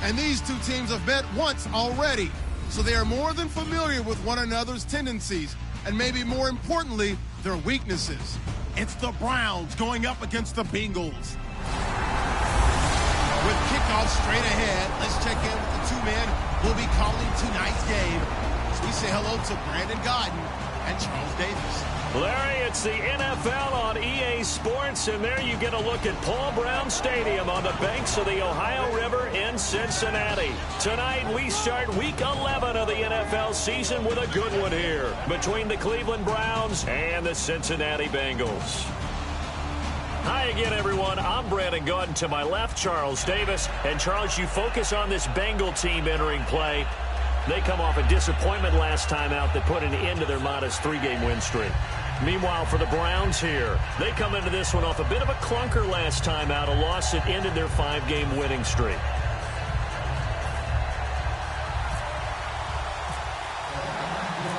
And these two teams have met once already, so they are more than familiar with one another's tendencies, and maybe more importantly, their weaknesses. It's the Browns going up against the Bengals. With kickoff straight ahead, let's check in with the two men who will be calling tonight's game. As we say hello to Brandon Godden and Charles Davis. Larry, it's the NFL on EA Sports, and there you get a look at Paul Brown Stadium on the banks of the Ohio River in Cincinnati. Tonight, we start Week 11 of the NFL season with a good one here between the Cleveland Browns and the Cincinnati Bengals. Hi again, everyone. I'm Brandon Godden. To my left, Charles Davis. And, Charles, you focus on this Bengal team entering play. They come off a disappointment last time out that put an end to their modest 3-game win streak. Meanwhile, for the Browns here, they come into this one off a bit of a clunker last time out, a loss that ended their 5-game winning streak.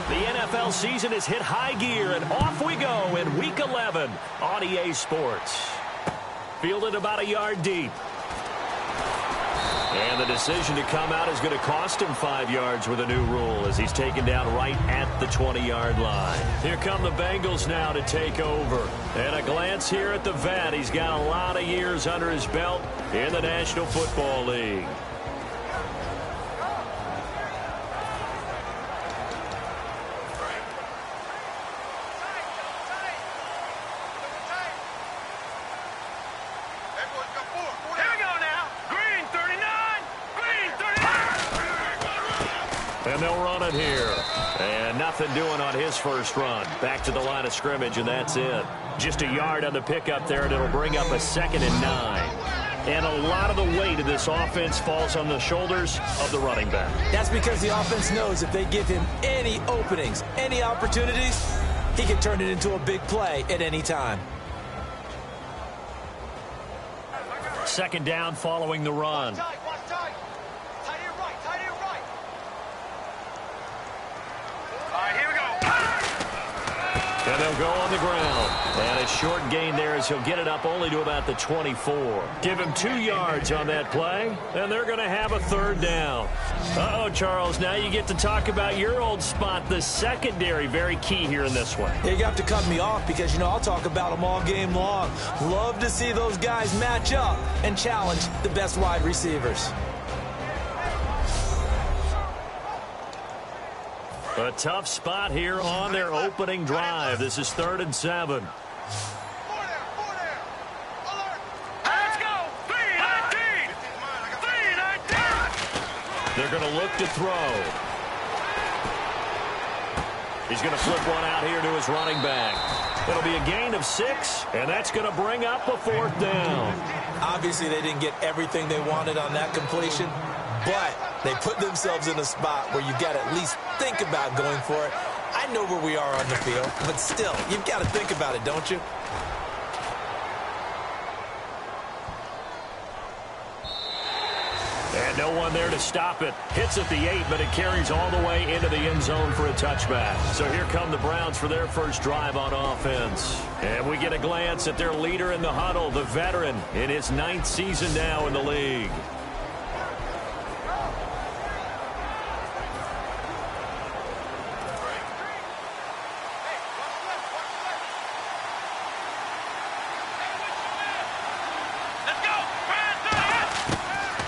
The NFL season has hit high gear, and off we go in Week 11 on EA Sports. Fielded about a yard deep. And the decision to come out is going to cost him 5 yards with a new rule as he's taken down right at the 20-yard line. Here come the Bengals now to take over. And a glance here at the vet. He's got a lot of years under his belt in the National Football League. And they'll run it here. And nothing doing on his first run. Back to the line of scrimmage, and that's it. Just a yard on the pickup there, and it'll bring up a 2nd and 9. And a lot of the weight of this offense falls on the shoulders of the running back. That's because the offense knows if they give him any openings, any opportunities, he can turn it into a big play at any time. 2nd down following the run. And they'll go on the ground. And a short gain there as he'll get it up only to about the 24. Give him 2 yards on that play, and they're going to have a 3rd down. Uh-oh, Charles, now you get to talk about your old spot, the secondary. Very key here in this one. Yeah, you have to cut me off because, I'll talk about them all game long. Love to see those guys match up and challenge the best wide receivers. A tough spot here on their opening drive. This is 3rd and 7. Let's go! 3-19! 3-19! They're going to look to throw. He's going to flip one out here to his running back. It'll be a gain of 6, and that's going to bring up a 4th down. Obviously, they didn't get everything they wanted on that completion, but they put themselves in a spot where you've got to at least think about going for it. I know where we are on the field, but still, you've got to think about it, don't you? And no one there to stop it. Hits at the 8, but it carries all the way into the end zone for a touchback. So here come the Browns for their first drive on offense. And we get a glance at their leader in the huddle, the veteran, in his 9th season now in the league.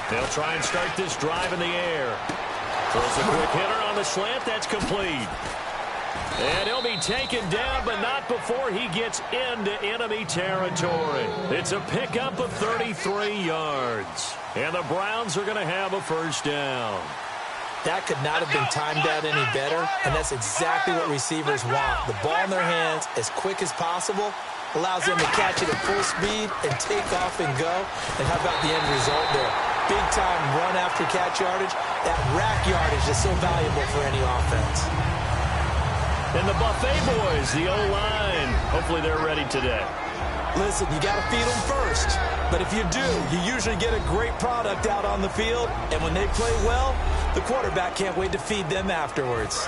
They'll try and start this drive in the air. Throws a quick hitter on the slant. That's complete. And he'll be taken down, but not before he gets into enemy territory. It's a pickup of 33 yards. And the Browns are going to have a 1st down. That could not have been timed out any better, and that's exactly what receivers want. The ball in their hands as quick as possible allows them to catch it at full speed and take off and go. And how about the end result there? Big-time run after catch yardage. That rack yardage is so valuable for any offense. And the Buffet boys, the O-line, hopefully they're ready today. Listen, you got to feed them first. But if you do, you usually get a great product out on the field. And when they play well, the quarterback can't wait to feed them afterwards.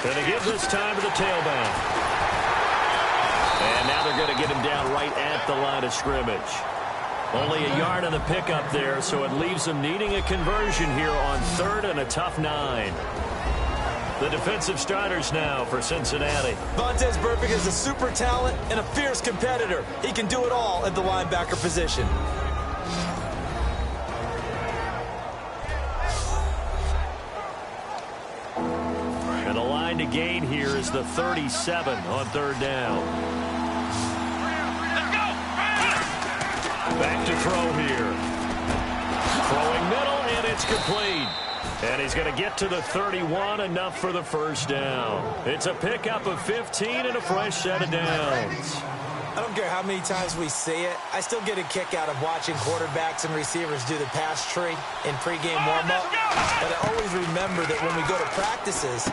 Going to give this time to the tailback. And now they're going to get him down right at the line of scrimmage. Only a yard on the pickup there, so it leaves them needing a conversion here on 3rd and a tough 9. The defensive starters now for Cincinnati. Vontaze Burfict is a super talent and a fierce competitor. He can do it all at the linebacker position. And the line to gain here is the 37 on 3rd down. Back to throw here. Throwing middle, and it's complete. And he's going to get to the 31, enough for the first down. It's a pickup of 15 and a fresh set of downs. I don't care how many times we say it, I still get a kick out of watching quarterbacks and receivers do the pass tree in pregame warm-up. But I always remember that when we go to practices,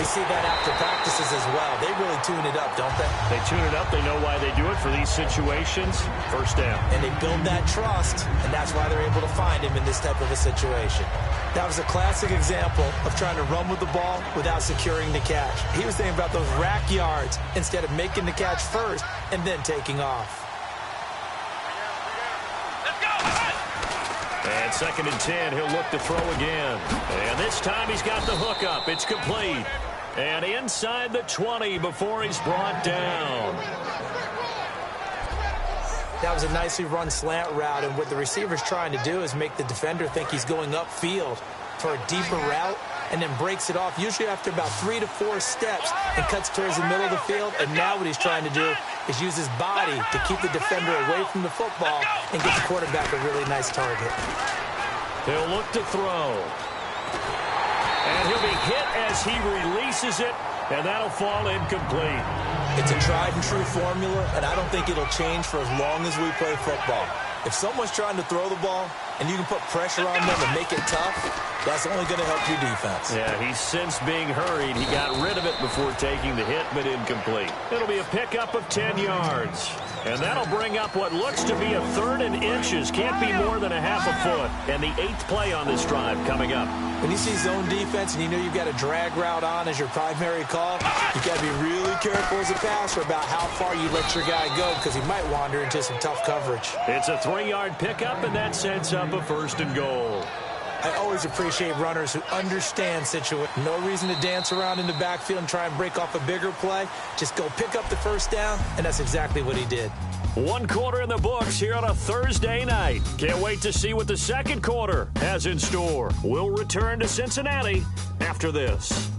we see that after practices as well. They really tune it up, don't they? They tune it up. They know why they do it for these situations. First down. And they build that trust, and that's why they're able to find him in this type of a situation. That was a classic example of trying to run with the ball without securing the catch. He was thinking about those rack yards instead of making the catch first and then taking off. And 2nd and 10, he'll look to throw again. And this time he's got the hook up. It's complete. And inside the 20 before he's brought down. That was a nicely run slant route, and what the receiver's trying to do is make the defender think he's going upfield for a deeper route and then breaks it off, usually after about 3 to 4 steps, and cuts towards the middle of the field. And now what he's trying to do is use his body to keep the defender away from the football and get the quarterback a really nice target. He'll look to throw. And he'll be hit as he releases it, and that'll fall incomplete. It's a tried-and-true formula, and I don't think it'll change for as long as we play football. If someone's trying to throw the ball and you can put pressure on them and make it tough, that's only going to help your defense. Yeah, he's since being hurried. He got rid of it before taking the hit, but incomplete. It'll be a pickup of 10 yards. And that'll bring up what looks to be a 3rd and inches. Can't be more than a half a foot. And the 8th play on this drive coming up. When you see zone defense and you know you've got a drag route on as your primary call, you've got to be really careful as a passer about how far you let your guy go, because he might wander into some tough coverage. It's a 3-yard pickup, and that sets up a 1st and goal. I always appreciate runners who understand situations. No reason to dance around in the backfield and try and break off a bigger play. Just go pick up the first down, and that's exactly what he did. 1 quarter in the books here on a Thursday night. Can't wait to see what the 2nd quarter has in store. We'll return to Cincinnati after this.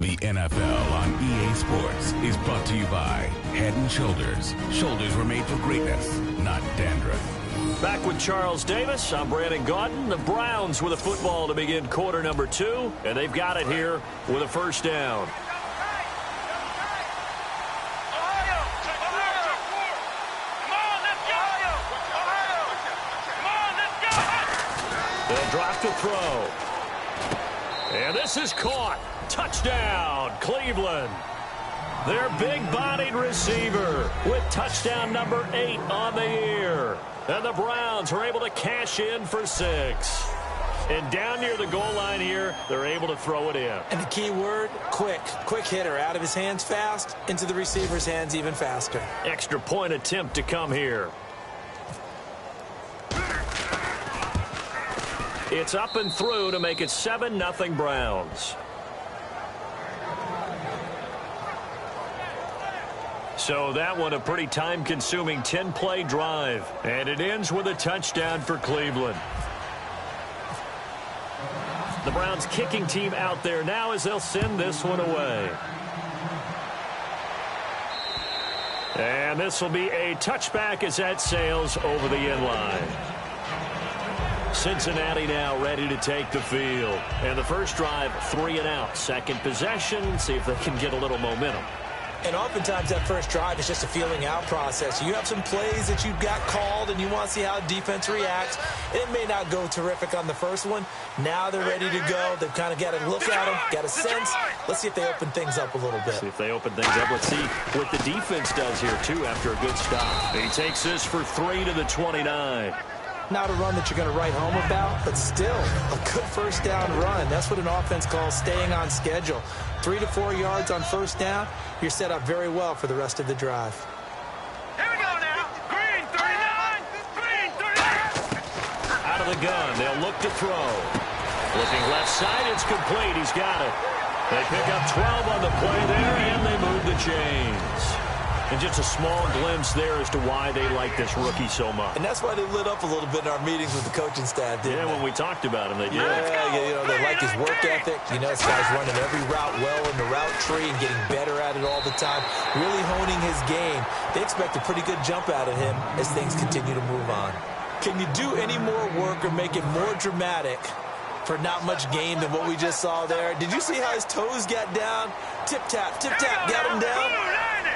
The NFL on EA Sports is brought to you by Head & Shoulders. Shoulders were made for greatness, not dandruff. Back with Charles Davis. I'm Brandon Gaudin. The Browns with a football to begin quarter number 2, and they've got it here with a first down. They'll drop to throw. And this is caught. Touchdown, Cleveland. Their big-bodied receiver with touchdown number 8 on the year. And the Browns are able to cash in for 6. And down near the goal line here, they're able to throw it in. And the key word, quick. Quick hitter, out of his hands fast, into the receiver's hands even faster. Extra point attempt to come here. It's up and through to make it 7-0 Browns. So that one a pretty time-consuming 10-play drive. And it ends with a touchdown for Cleveland. The Browns kicking team out there now as they'll send this one away. And this will be a touchback as that sails over the end line. Cincinnati now ready to take the field. And the first drive, 3 and out. Second possession, see if they can get a little momentum. And oftentimes that first drive is just a feeling out process. You have some plays that you've got called and you want to see how defense reacts. It may not go terrific on the first one. Now they're ready to go. They've kind of got a look at them, got a sense. Let's see if they open things up a little bit. See if they open things up. Let's see what the defense does here, too, after a good stop. He takes this for 3 to the 29. Not a run that you're going to write home about, but still a good first down run. That's what an offense calls staying on schedule. 3 to 4 yards on first down, you're set up very well for the rest of the drive. Here we go now. Green 39. Green 39. Out of the gun, they'll look to throw. Looking left side, it's complete. He's got it. They pick up 12 on the play there, and they move the chains. And just a small glimpse there as to why they like this rookie so much. And that's why they lit up a little bit in our meetings with the coaching staff, didn't they? When we talked about him, they did. Yeah, they like his work ethic. You know, this guy's running every route well in the route tree and getting better at it all the time, really honing his game. They expect a pretty good jump out of him as things continue to move on. Can you do any more work or make it more dramatic for not much gain than what we just saw there? Did you see how his toes got down? Tip-tap, got him down.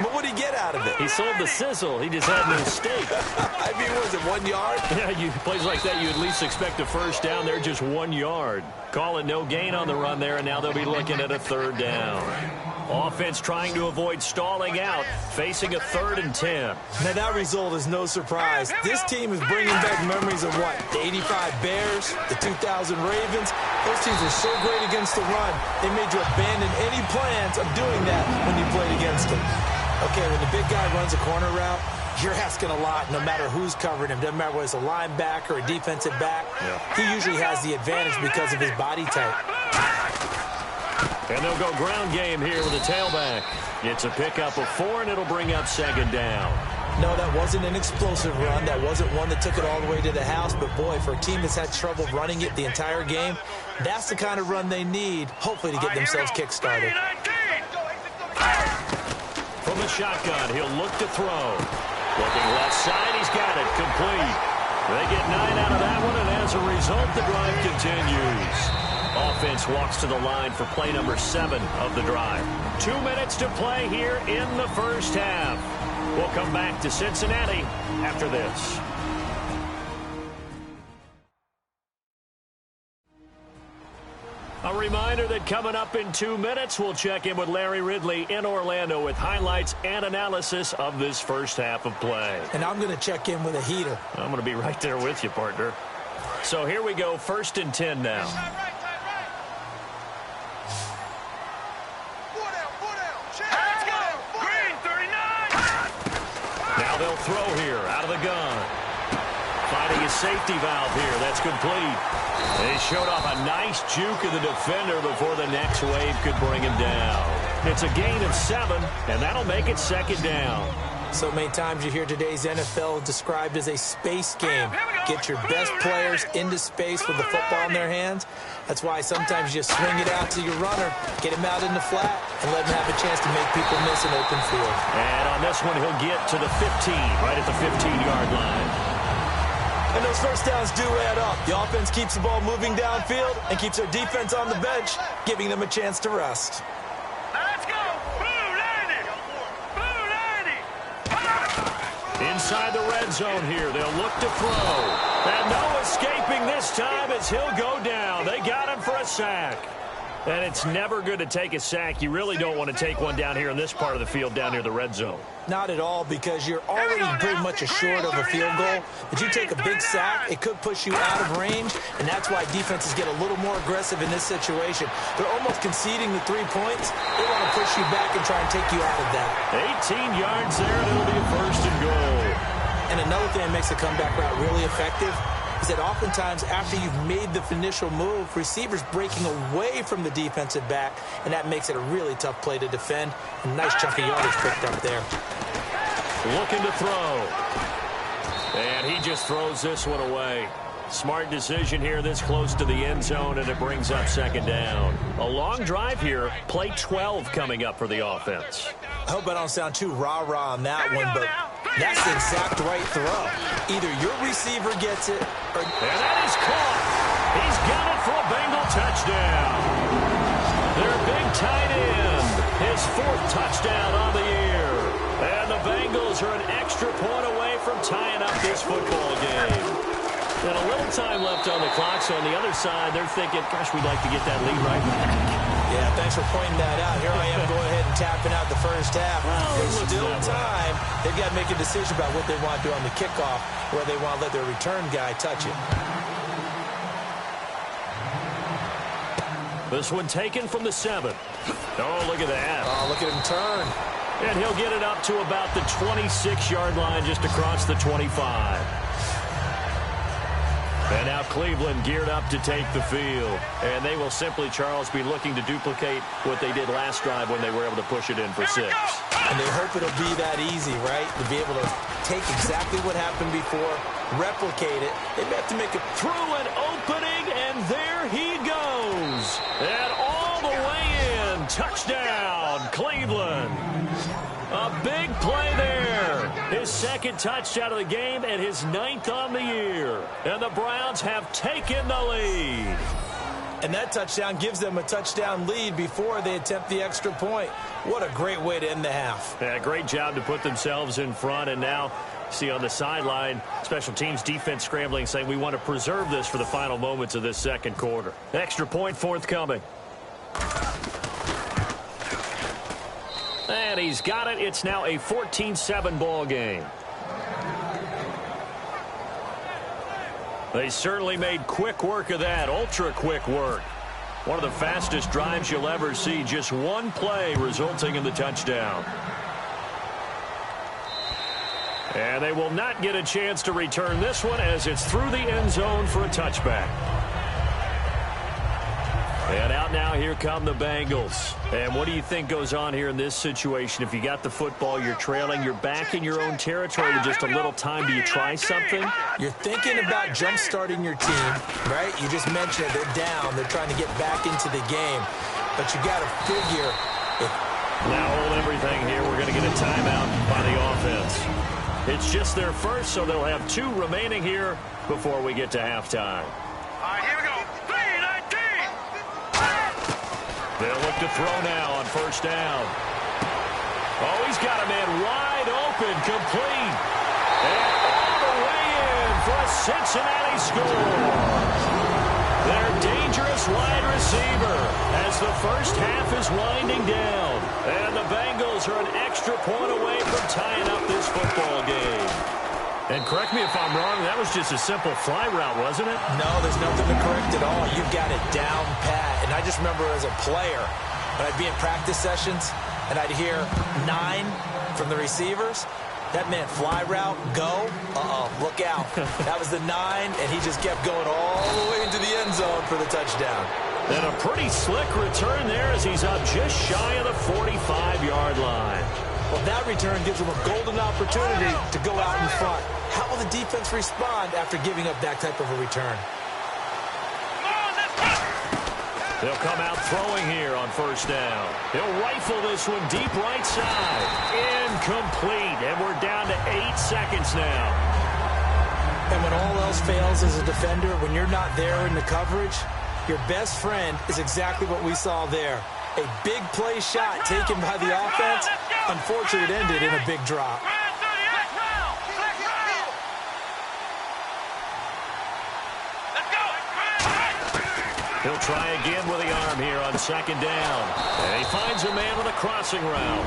But what did he get out of it? He sold the sizzle. He just had no steak. I mean, was it 1 yard? Yeah, plays like that, you at least expect a first down. They're just 1 yard. Call it no gain on the run there, and now they'll be looking at a third down. Offense trying to avoid stalling out, facing a 3rd and 10. Now, that result is no surprise. This team is bringing back memories of what? The 85 Bears, the 2000 Ravens. Those teams were so great against the run, they made you abandon any plans of doing that when you played against them. Okay, when the big guy runs a corner route, you're asking a lot no matter who's covering him. Doesn't matter whether it's a linebacker or a defensive back. Yeah. He usually has the advantage because of his body type. And they'll go ground game here with a tailback. It's a pickup of 4, and it'll bring up 2nd down. No, that wasn't an explosive run. That wasn't one that took it all the way to the house. But, boy, for a team that's had trouble running it the entire game, that's the kind of run they need, hopefully, to get themselves kick-started. From the shotgun, he'll look to throw. Looking left side, he's got it, complete. They get 9 out of that one, and as a result, the drive continues. Offense walks to the line for play number 7 of the drive. 2 minutes to play here in the first half. We'll come back to Cincinnati after this. A reminder that coming up in 2 minutes, we'll check in with Larry Ridley in Orlando with highlights and analysis of this first half of play. And I'm going to check in with a heater. I'm going to be right there with you, partner. So here we go, 1st and 10 now. Now they'll throw here out of the gun. Finding a safety valve here. That's complete. And he showed off a nice juke of the defender before the next wave could bring him down. It's a gain of 7, and that'll make it 2nd down. So many times you hear today's NFL described as a space game. Get your best players into space with the football in their hands. That's why sometimes you just swing it out to your runner, get him out in the flat, and let him have a chance to make people miss an open field. And on this one, he'll get to the 15, right at the 15-yard line. And those first downs do add up. The offense keeps the ball moving downfield and keeps their defense on the bench, giving them a chance to rest. Let's go. Inside the red zone here, they'll look to throw. And no escaping this time as he'll go down. They got him for a sack. And it's never good to take a sack. You really don't want to take one down here in this part of the field down near the red zone. Not at all, because you're already pretty much assured of a field goal. But you take a big sack, it could push you out of range, and that's why defenses get a little more aggressive in this situation. They're almost conceding the 3 points. They want to push you back and try and take you out of that. 18 yards there, and it'll be a 1st and goal. And another thing that makes the comeback route really effective is that oftentimes after you've made the initial move, receivers breaking away from the defensive back, and that makes it a really tough play to defend. A nice chunk of yardage picked up there. Looking to throw. And he just throws this one away. Smart decision here this close to the end zone, and it brings up 2nd down. A long drive here. Play 12 coming up for the offense. I hope I don't sound too rah-rah on that one, but that's the exact right throw. Either your receiver gets it or... And that is caught. He's got it for a Bengal touchdown. Their big tight end. His 4th touchdown on the year. And the Bengals are an extra point away from tying up this football game. And a little time left on the clock, so on the other side, they're thinking, gosh, we'd like to get that lead right back. Yeah, thanks for pointing that out. Here I am going ahead and tapping out the first half. There's still time. They've got to make a decision about what they want to do on the kickoff, where they want to let their return guy touch it. This one taken from the 7. Oh, look at that. Oh, look at him turn. And he'll get it up to about the 26-yard line, just across the 25. And now Cleveland geared up to take the field. And they will simply, Charles, be looking to duplicate what they did last drive when they were able to push it in for 6. And they hope it'll be that easy, right? To be able to take exactly what happened before, replicate it. They have to make it through an opening, and there he goes. And all the way in. Touchdown, Cleveland. A big play there. His second touchdown of the game and his 9th on the year. And the Browns have taken the lead. And that touchdown gives them a touchdown lead before they attempt the extra point. What a great way to end the half. Yeah, great job to put themselves in front. And now, see on the sideline, special teams defense scrambling, saying we want to preserve this for the final moments of this second quarter. Extra point forthcoming. And he's got it. It's now a 14-7 ball game. They certainly made quick work of that, ultra quick work. One of the fastest drives you'll ever see, just one play resulting in the touchdown. And they will not get a chance to return this one as it's through the end zone for a touchback. And out now, here come the Bengals. And what do you think goes on here in this situation? If you got the football, you're trailing, you're back in your own territory with just a little time. Do you try something? You're thinking about jump-starting your team, right? You just mentioned it. They're down. They're trying to get back into the game. But you got to figure. Now hold everything here. We're going to get a timeout by the offense. It's just their first, so they'll have 2 remaining here before we get to halftime. All right, here we go. 3-19. They'll look to throw now on first down. Oh, he's got a man wide open, complete. And all the way in for a Cincinnati score. Their dangerous wide receiver as the first half is winding down. And the Bengals are an extra point away from tying up this football game. And correct me if I'm wrong, that was just a simple fly route, wasn't it? No, there's nothing to correct at all. You've got it down pat. And I just remember as a player, when I'd be in practice sessions, and I'd hear 9 from the receivers, that meant fly route, go, look out. That was the 9, and he just kept going all the way into the end zone for the touchdown. And a pretty slick return there as he's up just shy of the 45-yard line. Well, that return gives them a golden opportunity to go out in front. How will the defense respond after giving up that type of a return? They'll come out throwing here on first down. He'll rifle this one deep right side. Incomplete. And we're down to 8 seconds now. And when all else fails as a defender, when you're not there in the coverage, your best friend is exactly what we saw there. A big play shot taken by the offense. Unfortunately, it ended in a big drop. He'll try again with the arm here on second down. And he finds a man with a crossing route.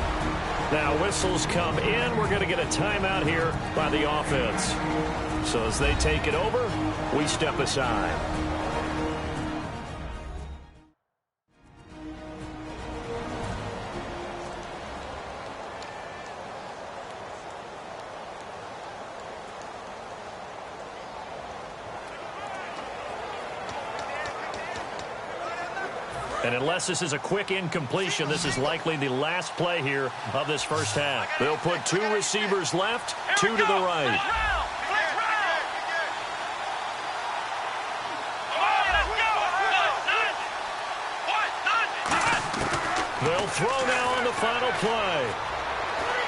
Now whistles come in. We're going to get a timeout here by the offense. So as they take it over, we step aside. And unless this is a quick incompletion, this is likely the last play here of this first half. They'll put 2 receivers left, 2 to the right. They'll throw now on the final play.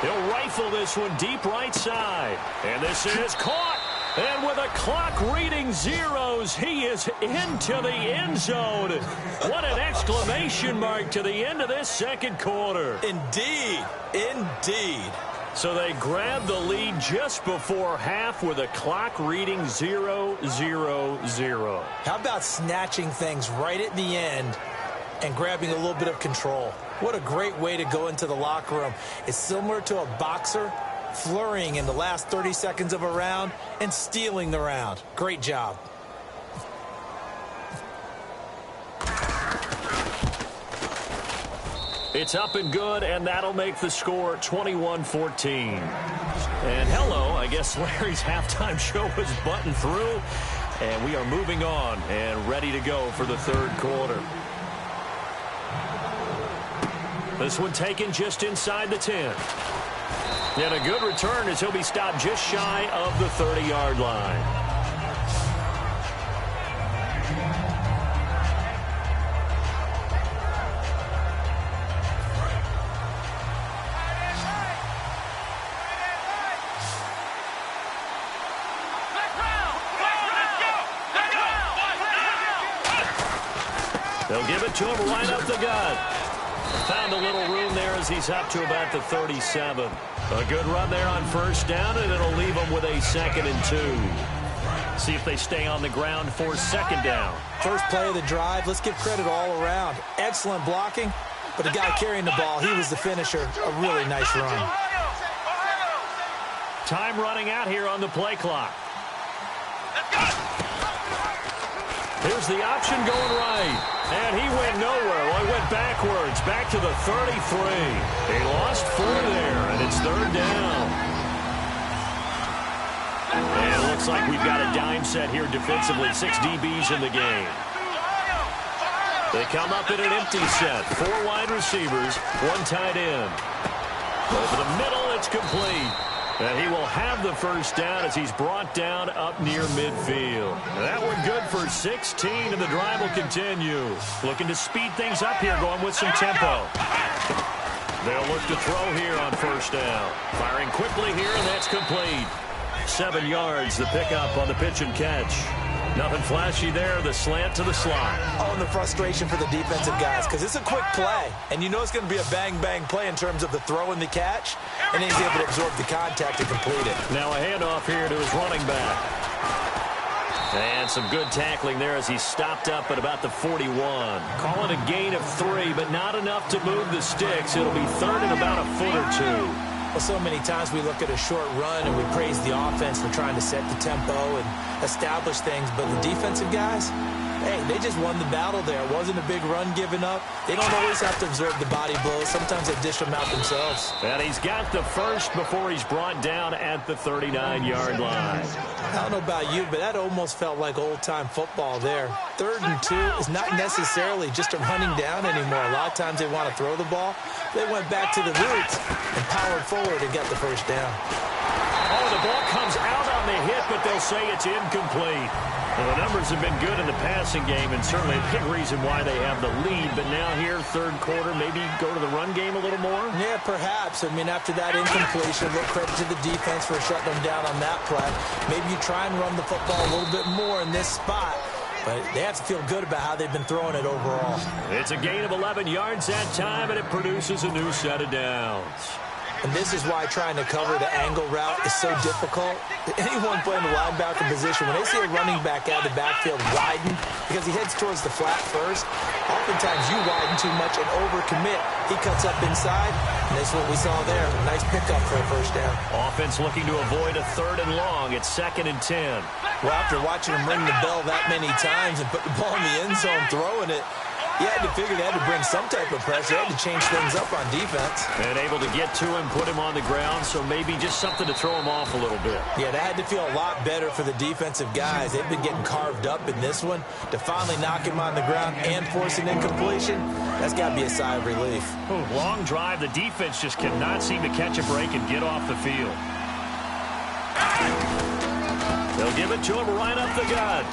He'll rifle this one deep right side. And this is caught. And with a clock reading zeros, he is into the end zone. What an exclamation mark to the end of this second quarter. Indeed. Indeed. So they grab the lead just before half with a clock reading 0-0-0. How about snatching things right at the end and grabbing a little bit of control. What a great way to go into the locker room. It's similar to a boxer flurrying in the last 30 seconds of a round and stealing the round. Great job. It's up and good, and that'll make the score 21-14. And hello, I guess Larry's halftime show was buttoned through, and we are moving on and ready to go for the third quarter. This one taken just inside the 10. And a good return as he'll be stopped just shy of the 30-yard line. They'll give it to him right up the gut. Found a little room there as he's up to about the 37. A good run there on first down, and it'll leave him with a 2nd and 2. See if they stay on the ground for second down. First play of the drive, let's give credit all around. Excellent blocking, but the guy carrying the ball, he was the finisher. A really nice run. Time running out here on the play clock. Here's the option going right. And he went nowhere. Well, he went backwards, back to the 33. He lost 4 there, and it's third down. And it looks like we've got a dime set here defensively. 6 DBs in the game. They come up in an empty set. 4 wide receivers, 1 tight end. Over the middle, it's complete. And he will have the first down as he's brought down up near midfield. That one good for 16, and the drive will continue. Looking to speed things up here, going with some tempo. They'll look to throw here on first down. Firing quickly here, and that's complete. 7 yards, the pickup on the pitch and catch. Nothing flashy there, the slant to the slot. Oh, and the frustration for the defensive guys, because it's a quick play. And you know it's going to be a bang-bang play in terms of the throw and the catch. And he's able to absorb the contact and complete it. Now a handoff here to his running back. And some good tackling there as he's stopped up at about the 41. Call it a gain of 3, but not enough to move the sticks. It'll be third and about a foot or 2. Well, so many times we look at a short run and we praise the offense for trying to set the tempo and establish things. But the defensive guys, hey, they just won the battle there. It wasn't a big run given up. They don't always have to absorb the body blows. Sometimes they dish them out themselves. And he's got the first before he's brought down at the 39-yard line. I don't know about you, but that almost felt like old-time football there. 3rd and 2 is not necessarily just a running down anymore. A lot of times they want to throw the ball. They went back to the roots and powered forward and got the first down. Oh, the ball comes out on the hit, but they'll say it's incomplete. Well, the numbers have been good in the passing game, and certainly a big reason why they have the lead. But now here, third quarter, maybe go to the run game a little more? Yeah, perhaps. I mean, after that incompletion, a little credit to the defense for shutting them down on that play. Maybe you try and run the football a little bit more in this spot. But they have to feel good about how they've been throwing it overall. It's a gain of 11 yards that time, and it produces a new set of downs. And this is why trying to cover the angle route is so difficult. Anyone playing the linebacker position, when they see a running back out of the backfield widen, because he heads towards the flat first, oftentimes you widen too much and overcommit. He cuts up inside, and that's what we saw there. Nice pickup for a first down. Offense looking to avoid a 3rd and long. It's 2nd and 10. Well, after watching him ring the bell that many times and put the ball in the end zone throwing it, you had to figure they had to bring some type of pressure. They had to change things up on defense. And able to get to him, put him on the ground, so maybe just something to throw him off a little bit. Yeah, that had to feel a lot better for the defensive guys. They've been getting carved up in this one. To finally knock him on the ground and force an incompletion, that's got to be a sigh of relief. Ooh, long drive. The defense just cannot seem to catch a break and get off the field. They'll give it to him right up the gut.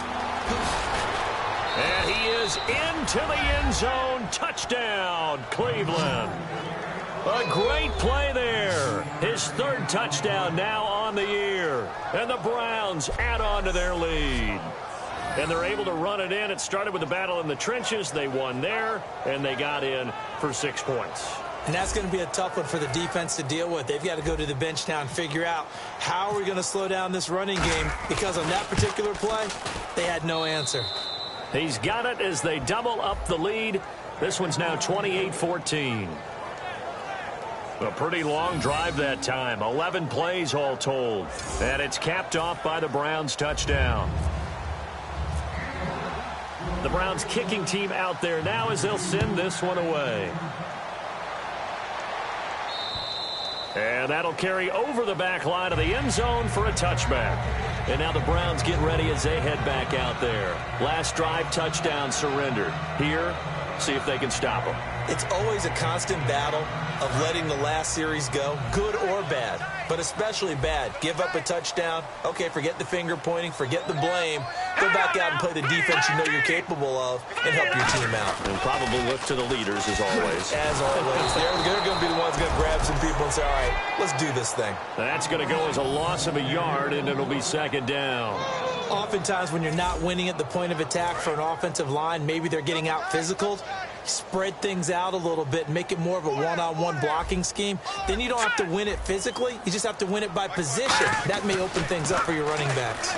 And he is into the end zone. Touchdown, Cleveland. A great play there. His 3rd touchdown now on the year. And the Browns add on to their lead. And they're able to run it in. It started with the battle in the trenches. They won there, and they got in for 6 points. And that's going to be a tough one for the defense to deal with. They've got to go to the bench now and figure out how are we going to slow down this running game, because on that particular play, they had no answer. He's got it as they double up the lead. This one's now 28-14. A pretty long drive that time. 11 plays all told. And it's capped off by the Browns touchdown. The Browns kicking team out there now as they'll send this one away. And that'll carry over the back line of the end zone for a touchback. And now the Browns get ready as they head back out there. Last drive, touchdown surrendered. Here, see if they can stop them. It's always a constant battle of letting the last series go, good or bad, but especially bad. Give up a touchdown. Okay, forget the finger pointing, forget the blame. Go back out and play the defense you know you're capable of and help your team out. And probably look to the leaders as always. As always. They're going to be the ones going to grab some people and say, all right, let's do this thing. That's going to go as a loss of a yard, and it'll be second down. Oftentimes when you're not winning at the point of attack for an offensive line, maybe they're getting out physical, spread things out a little bit, make it more of a one-on-one blocking scheme. Then you don't have to win it physically. You just have to win it by position. That may open things up for your running backs.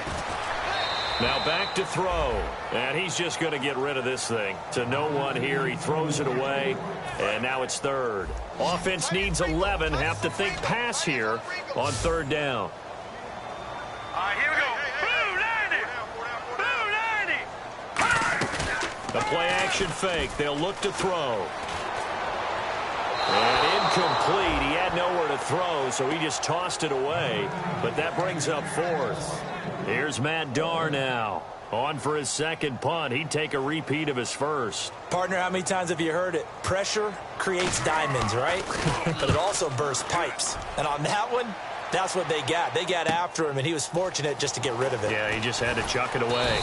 Now back to throw. And he's just going to get rid of this thing. To no one here. He throws it away. And now it's third. Offense needs 11. Have to think pass here on third down. All right, here we go. The play-action fake. They'll look to throw. And incomplete. He had nowhere to throw, so he just tossed it away. But that brings up fourth. Here's Matt Darr now. On for his second punt. He'd take a repeat of his first. Partner, how many times have you heard it? Pressure creates diamonds, right? But it also bursts pipes. And on that one, that's what they got. They got after him, and he was fortunate just to get rid of it. Yeah, he just had to chuck it away.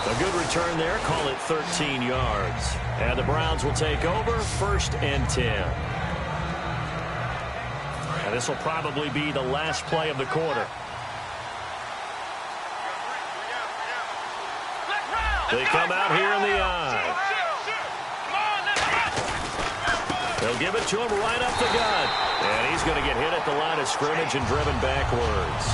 A good return there. Call it 13 yards. And the Browns will take over 1st and 10. And this will probably be the last play of the quarter. They come out here in the eye. They'll give it to him right up the gut. And he's going to get hit at the line of scrimmage and driven backwards.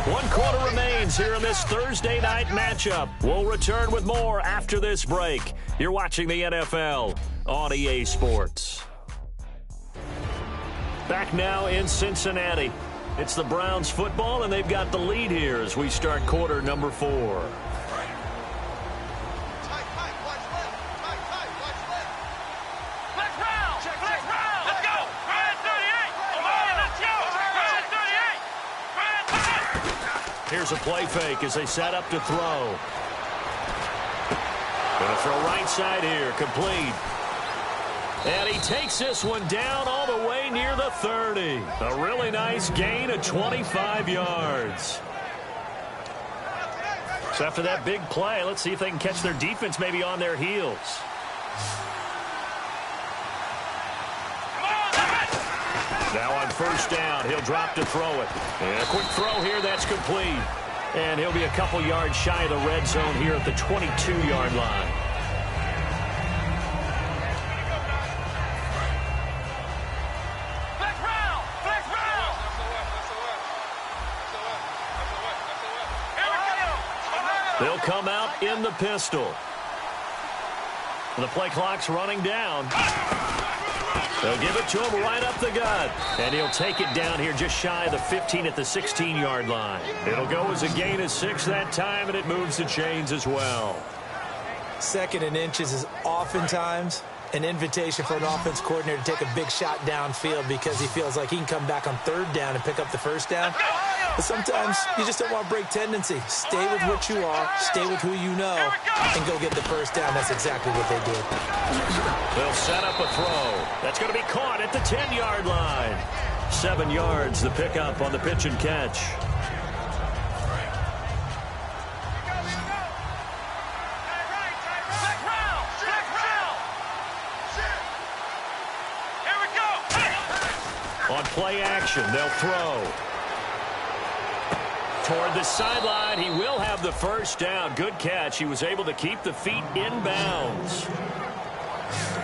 1 quarter remains here in this Thursday night matchup. We'll return with more after this break. You're watching the NFL on EA Sports. Back now in Cincinnati. It's the Browns football, and they've got the lead here as we start quarter number 4. Here's a play fake as they set up to throw. Going to throw right side here, complete. And he takes this one down all the way near the 30. A really nice gain of 25 yards. So after that big play, let's see if they can catch their defense maybe on their heels. Now on first down, he'll drop to throw it. And a quick throw here, that's complete. And he'll be a couple yards shy of the red zone here at the 22-yard line. They'll come out in the pistol. The play clock's running down. They'll give it to him right up the gut. And he'll take it down here just shy of the 15 at the 16-yard line. It'll go as a gain of 6 that time, and it moves the chains as well. 2nd and inches is oftentimes an invitation for an offense coordinator to take a big shot downfield because he feels like he can come back on 3rd down and pick up the 1st down. But sometimes you just don't want to break tendency. Stay with what you are, stay with who you know, and go get the 1st down. That's exactly what they did. They'll set up a throw. That's going to be caught at the 10-yard line. 7 yards, the pickup on the pitch and catch. On play action, they'll throw. Toward the sideline, he will have the 1st down. Good catch. He was able to keep the feet in bounds.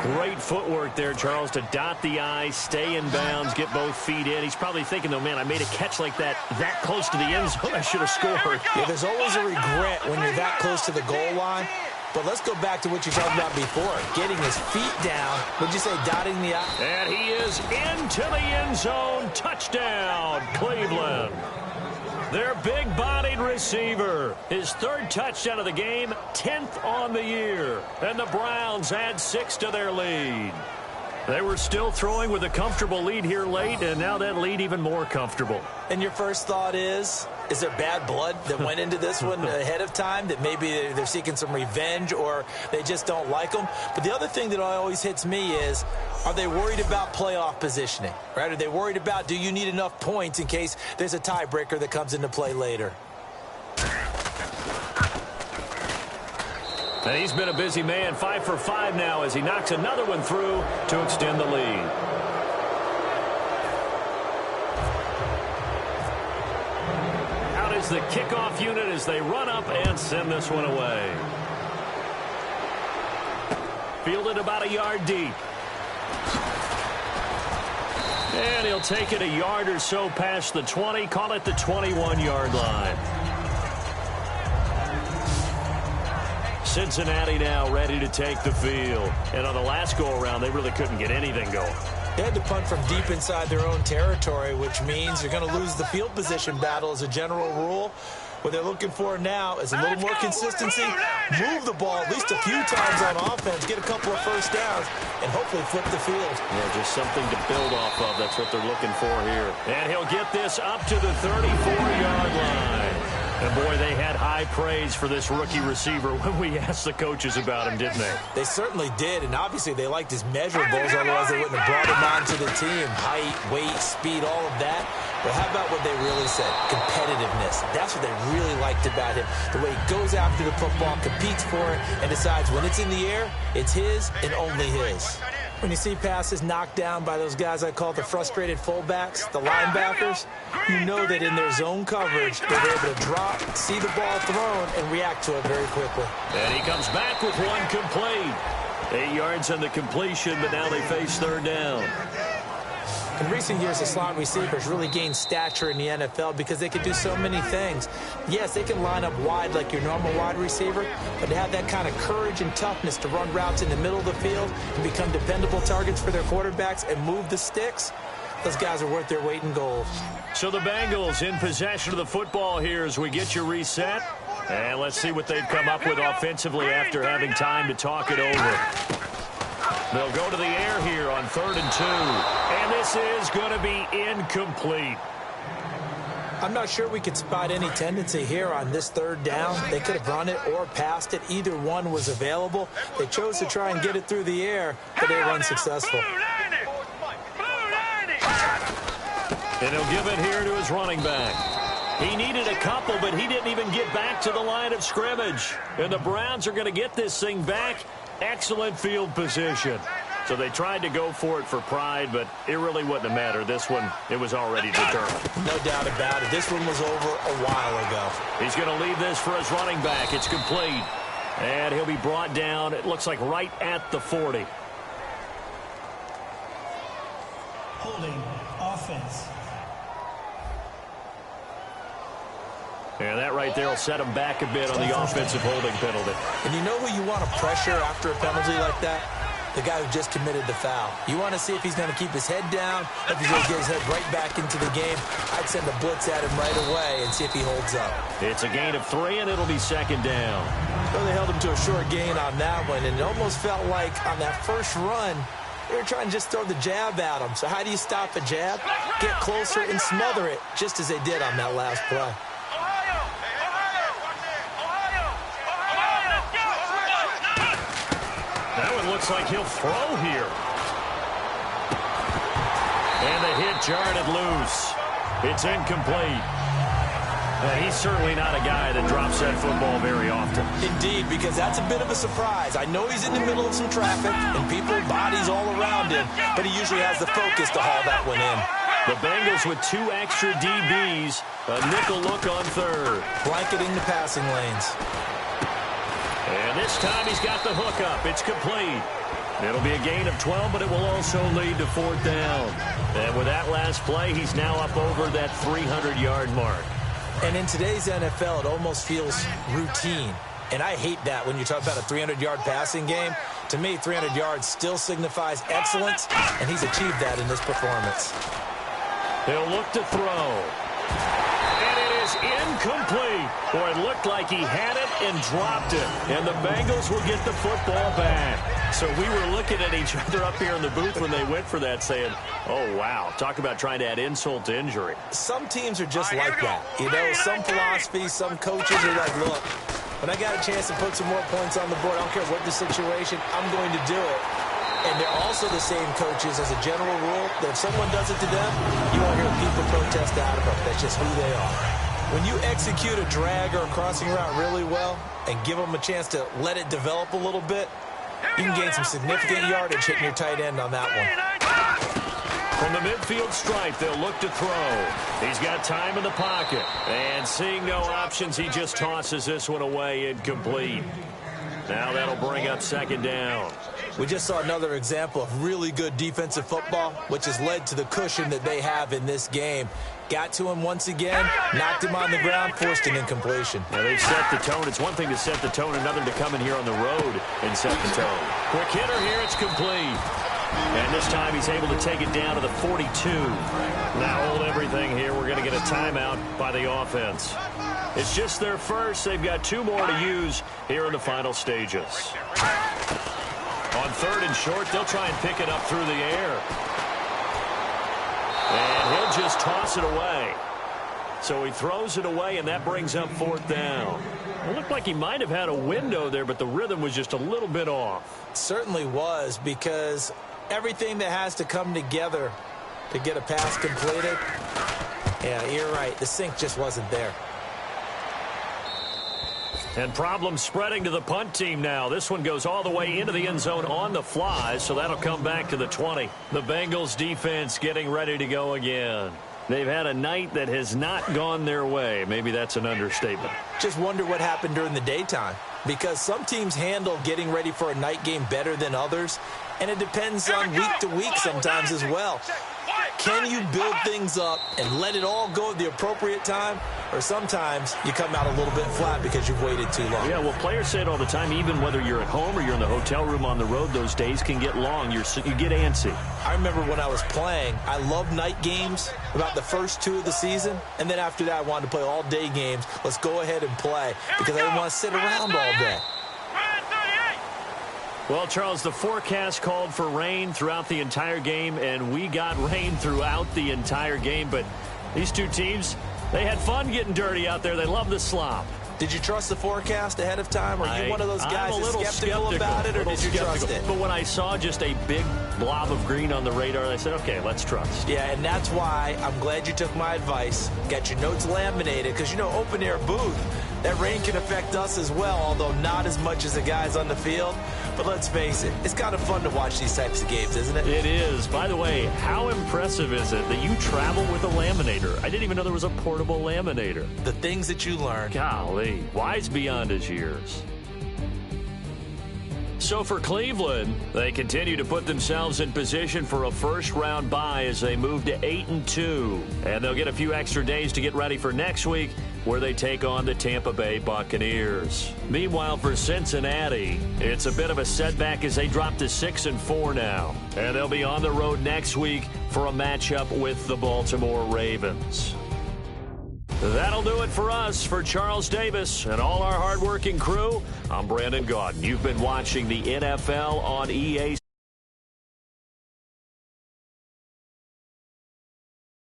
Great footwork there, Charles, to dot the I, stay in bounds, get both feet in. He's probably thinking, though, man, I made a catch like that close to the end zone. I should have scored. Yeah, there's always a regret when you're that close to the goal line. But let's go back to what you talked about before, getting his feet down. Would you say dotting the I? And he is into the end zone. Touchdown, Cleveland. Their big-bodied receiver. His third touchdown of the game, 10th on the year. And the Browns add 6 to their lead. They were still throwing with a comfortable lead here late, and now that lead even more comfortable. And your first thought is there bad blood that went into this one ahead of time, that maybe they're seeking some revenge or they just don't like them? But the other thing that always hits me is, are they worried about playoff positioning, right? Are they worried about, do you need enough points in case there's a tiebreaker that comes into play later? And he's been a busy man, 5 for 5 now as he knocks another one through to extend the lead. Out is the kickoff unit as they run up and send this one away. Fielded about a yard deep. And he'll take it a yard or so past the 20, call it the 21-yard line. Cincinnati now ready to take the field. And on the last go-around, they really couldn't get anything going. They had to punt from deep inside their own territory, which means they're going to lose the field position battle as a general rule. What they're looking for now is a little more consistency, move the ball at least a few times on offense, get a couple of first downs, and hopefully flip the field. Yeah, just something to build off of. That's what they're looking for here. And he'll get this up to the 34-yard line. And, boy, they had high praise for this rookie receiver when we asked the coaches about him, didn't they? They certainly did, and obviously they liked his measurables, otherwise they wouldn't have brought him onto the team. Height, weight, speed, all of that. But how about what they really said? Competitiveness. That's what they really liked about him. The way he goes after the football, competes for it, and decides when it's in the air, it's his and only his. When you see passes knocked down by those guys I call the frustrated fullbacks, the linebackers, you know that in their zone coverage, they're able to drop, see the ball thrown, and react to it very quickly. And he comes back with one complete. 8 yards on the completion, but now they face third down. In recent years, the slot receivers really gained stature in the NFL because they can do so many things. Yes, they can line up wide like your normal wide receiver, but to have that kind of courage and toughness to run routes in the middle of the field and become dependable targets for their quarterbacks and move the sticks, those guys are worth their weight in gold. So the Bengals in possession of the football here as we get you reset. And let's see what they've come up with offensively after having time to talk it over. They'll go to the air here on 3rd and 2. And this is going to be incomplete. I'm not sure we could spot any tendency here on this 3rd down. They could have run it or passed it. Either one was available. They chose to try and get it through the air, but they were unsuccessful. And he'll give it here to his running back. He needed a couple, but he didn't even get back to the line of scrimmage. And the Browns are going to get this thing back. Excellent field position. So they tried to go for it for pride, but it really wouldn't have mattered. This one, it was already determined. No doubt about it. This one was over a while ago. He's going to leave this for his running back. It's complete. And he'll be brought down, it looks like right at the 40. Holding offense. And that right there will set him back a bit on the offensive holding penalty. And you know who you want to pressure after a penalty like that? The guy who just committed the foul. You want to see if he's going to keep his head down, if he's going to get his head right back into the game. I'd send a blitz at him right away and see if he holds up. It's a gain of 3, and it'll be 2nd down. Well, they held him to a short gain on that one, and it almost felt like on that first run, they were trying to just throw the jab at him. So how do you stop a jab? Get closer and smother it, just as they did on that last play. That one looks like he'll throw here. And the hit jarred it loose. It's incomplete. And he's certainly not a guy that drops that football very often. Indeed, because that's a bit of a surprise. I know he's in the middle of some traffic and people, bodies all around him, but he usually has the focus to haul that one in. The Bengals with 2 extra DBs, a nickel look on 3rd. Blanketing the passing lanes. And this time he's got the hook up. It's complete. It'll be a gain of 12, but it will also lead to 4th down. And with that last play, he's now up over that 300-yard mark. And in today's NFL, it almost feels routine. And I hate that when you talk about a 300-yard passing game. To me, 300 yards still signifies excellence, and he's achieved that in this performance. He'll look to throw. And it is incomplete. Boy, it looked like he had it and dropped it. And the Bengals will get the football back. So we were looking at each other up here in the booth when they went for that, saying, oh, wow, talk about trying to add insult to injury. Some teams are just like that. You know, some philosophies, some coaches are like, look, when I got a chance to put some more points on the board, I don't care what the situation, I'm going to do it. And they're also the same coaches as a general rule that if someone does it to them, you won't hear people protest out of them. That's just who they are. When you execute a drag or a crossing route really well and give them a chance to let it develop a little bit, you can gain some significant yardage hitting your tight end on that one. From the midfield stripe, they'll look to throw. He's got time in the pocket. And seeing no options, he just tosses this one away incomplete. Now that'll bring up second down. We just saw another example of really good defensive football, which has led to the cushion that they have in this game. Got to him once again, knocked him on the ground, forced an incompletion. Now they've set the tone. It's one thing to set the tone, another to come in here on the road and set the tone. Quick hitter here, it's complete. And this time he's able to take it down to the 42. Now hold everything here. We're going to get a timeout by the offense. It's just their first. They've got 2 more to use here in the final stages. On 3rd and short, they'll try and pick it up through the air. And he'll just toss it away. So he throws it away, and that brings up 4th down. It looked like he might have had a window there, but the rhythm was just a little bit off. It certainly was, because everything that has to come together to get a pass completed, yeah, you're right. The sink just wasn't there. And problems spreading to the punt team now. This one goes all the way into the end zone on the fly, so that'll come back to the 20. The Bengals defense getting ready to go again. They've had a night that has not gone their way. Maybe that's an understatement. Just wonder what happened during the daytime, because some teams handle getting ready for a night game better than others, and it depends on week to week sometimes as well. Can you build things up and let it all go at the appropriate time? Or sometimes you come out a little bit flat because you've waited too long. Yeah, well, players say it all the time, even whether you're at home or you're in the hotel room on the road, those days can get long. You get antsy. I remember when I was playing, I loved night games about the first 2 of the season. And then after that, I wanted to play all day games. Let's go ahead and play because I didn't want to sit around all day. Well, Charles, the forecast called for rain throughout the entire game, and we got rain throughout the entire game. But these two teams, they had fun getting dirty out there. They love the slop. Did you trust the forecast ahead of time? Are you one of those guys that's skeptical about it, or did you trust it? But when I saw just a big blob of green on the radar, I said, okay, let's trust. Yeah, and that's why I'm glad you took my advice. Got your notes laminated, because, you know, open-air booth, that rain can affect us as well, although not as much as the guys on the field. But let's face it, it's kind of fun to watch these types of games, isn't it? It is. By the way, how impressive is it that you travel with a laminator? I didn't even know there was a portable laminator. The things that you learn. Golly, wise beyond his years. So for Cleveland, they continue to put themselves in position for a first-round bye as they move to 8-2. And they'll get a few extra days to get ready for next week, where they take on the Tampa Bay Buccaneers. Meanwhile, for Cincinnati, it's a bit of a setback as they drop to 6-4 now. And they'll be on the road next week for a matchup with the Baltimore Ravens. That'll do it for us. For Charles Davis and all our hardworking crew, I'm Brandon Gaudin. You've been watching the NFL on EA